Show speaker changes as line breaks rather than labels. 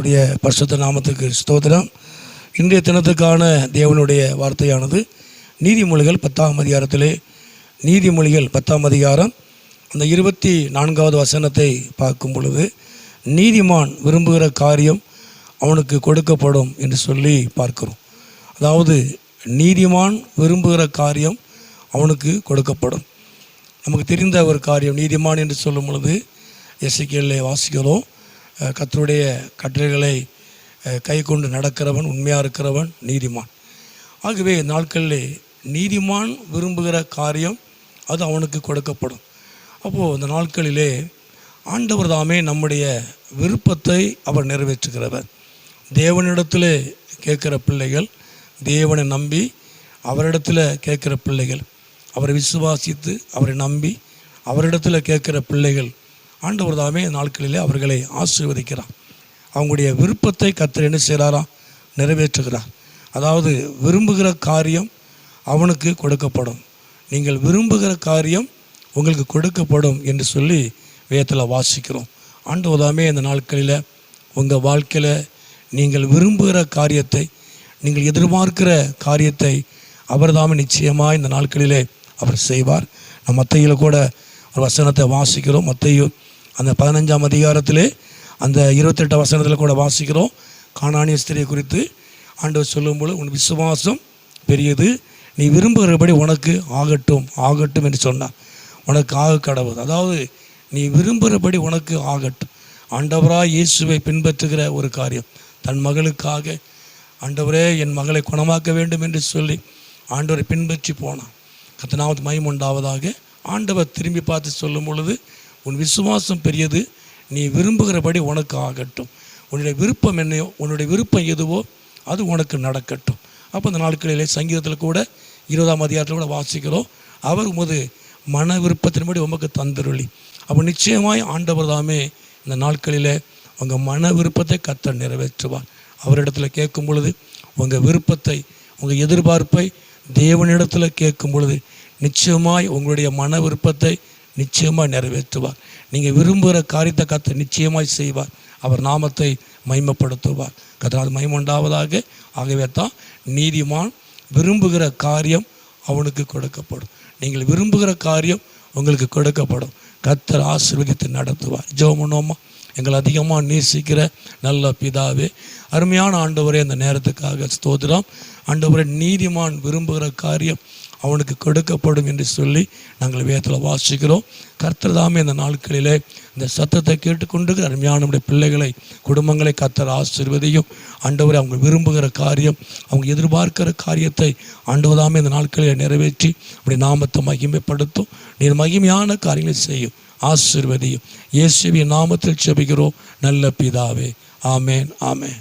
கர்த்தருடைய பரிசுத்த நாமத்துக்கு ஸ்தோத்திரம். இன்றைய தினத்துக்கான தேவனுடைய வார்த்தையானது நீதிமொழிகள் 10ஆம் அதிகாரத்திலே, நீதிமொழிகள் 10ஆம் அதிகாரம் அந்த 24வது வசனத்தை பார்க்கும் பொழுது, நீதிமான் விரும்புகிற காரியம் அவனுக்கு கொடுக்கப்படும் என்று சொல்லி பார்க்கிறோம். அதாவது நீதிமான் விரும்புகிற காரியம் அவனுக்கு கொடுக்கப்படும். நமக்கு தெரிந்த ஒரு காரியம், நீதிமான் என்று சொல்லும் பொழுது எசேக்கியேலிலே வாசிக்கிறோம், கர்த்தருடைய கட்டளைகளை கை கொண்டு நடக்கிறவன், உண்மையாக இருக்கிறவன் நீதிமான். ஆகவே நாட்களிலே நீதிமான் விரும்புகிற காரியம் அது அவனுக்கு கொடுக்கப்படும். அப்போது இந்த நாட்களிலே ஆண்டவர் தாமே நம்முடைய விருப்பத்தை அவர் நிறைவேற்றுகிறவர். தேவனிடத்தில் கேட்குற பிள்ளைகள், தேவனை நம்பி அவரிடத்தில் கேட்குற பிள்ளைகள், அவரை விசுவாசித்து அவரை நம்பி அவரிடத்தில் கேட்குற பிள்ளைகள், ஆண்டவர் தாமே நாட்களிலே அவர்களை ஆசீர்வதிக்கிறார். அவங்களுடைய விருப்பத்தை கர்த்தர் என்ன செய்கிறாரா? நிறைவேற்றுகிறார். அதாவது விரும்புகிற காரியம் அவனுக்கு கொடுக்கப்படும். நீங்கள் விரும்புகிற காரியம் உங்களுக்கு கொடுக்கப்படும் என்று சொல்லி வேதத்தில் வாசிக்கிறோம். ஆண்டவர் தாமே இந்த நாட்களில் உங்கள் வாழ்க்கையில் நீங்கள் விரும்புகிற காரியத்தை, நீங்கள் எதிர்பார்க்கிற காரியத்தை அவர் தாமே நிச்சயமாக இந்த நாட்களிலே அவர் செய்வார். நம்ம மத்தேயுல கூட ஒரு வசனத்தை வாசிக்கிறோம். மத்தேயு அந்த 15ஆம் அதிகாரத்திலே அந்த 28 வசனத்தில் கூட வாசிக்கிறோம். கானானிய ஸ்திரியை குறித்து ஆண்டவர் சொல்லும்போது, உன் விசுவாசம் பெரியது, நீ விரும்புகிறபடி உனக்கு ஆகட்டும் ஆகட்டும் என்று சொன்னார். உனக்கு ஆக கடவுள், அதாவது நீ விரும்புகிறபடி உனக்கு ஆகட்டும். ஆண்டவராக இயேசுவை பின்பற்றுகிற ஒரு காரியம், தன் மகளுக்காக ஆண்டவரே என் மகளை குணமாக்க வேண்டும் என்று சொல்லி ஆண்டவரை பின்பற்றி போனான். கர்த்தருக்கு மகிமை உண்டாவதாக. ஆண்டவர் திரும்பி பார்த்து சொல்லும் பொழுது, உன் விசுவாசம் பெரியது, நீ விரும்புகிறபடி உனக்கு ஆகட்டும். உன்னுடைய விருப்பம் என்னையோ, உன்னுடைய விருப்பம் எதுவோ அது உனக்கு நடக்கட்டும். அப்போ இந்த நாட்களிலே சங்கீதத்தில் கூட 20ஆம் அதிகாரத்தில் கூட வாசிக்கிறோம், அவர் உமது மன விருப்பத்தின்படி உமக்கு தந்தருளி. அப்போ நிச்சயமாய் ஆண்டவர் தாமே இந்த நாட்களில் உங்கள் மன விருப்பத்தை கர்த்தர் நிறைவேற்றுவார். அவரிடத்தில் கேட்கும் பொழுது உங்கள் விருப்பத்தை, உங்கள் எதிர்பார்ப்பை தேவனிடத்தில் கேட்கும் பொழுது நிச்சயமாய் உங்களுடைய மன விருப்பத்தை நிச்சயமாக நிறைவேற்றுவார். நீங்கள் விரும்புகிற காரியத்தை கர்த்தர் நிச்சயமாய் செய்வார். அவர் நாமத்தை மகிமைப்படுத்துவார். கர்த்தருக்கு மகிமை உண்டாவதாக. ஆகவே தான் நீதிமான் விரும்புகிற காரியம் அவனுக்கு கொடுக்கப்படும். நீங்கள் விரும்புகிற காரியம் உங்களுக்கு கொடுக்கப்படும். கர்த்தர் ஆசீர்வதித்து நடத்துவார். ஜெபம் பண்ணுவோமா? எங்களை அதிகமாக நேசிக்கிற நல்ல பிதாவே, அருமையான ஆண்டவரே, அந்த நேரத்துக்காக ஸ்தோத்திரம். ஆண்டவரே, நீதிமான் விரும்புகிற காரியம் அவனுக்கு கொடுக்கப்படும் என்று சொல்லி நாங்கள் வேதத்தில் வாசிக்கிறோம். கர்த்தர் தாமே இந்த நாட்களிலே இந்த சத்தத்தை கேட்டுக்கொண்டு அருமையான நம்முடைய பிள்ளைகளை, குடும்பங்களை கர்த்தர் ஆசீர்வதியும். ஆண்டவரை அவங்க விரும்புகிற காரியம், அவங்க எதிர்பார்க்கிற காரியத்தை ஆண்டவர் தாமே இந்த நாட்களில் நிறைவேற்றி அப்படி நாமத்தை மகிமைப்படுத்தும். நீர் மகிமையான காரியங்களை செய்யும், ஆசீர்வதியும். இயேசுவின் நாமத்தில் ஜெபிக்கிறோம் நல்ல பிதாவே. ஆமேன், ஆமேன்.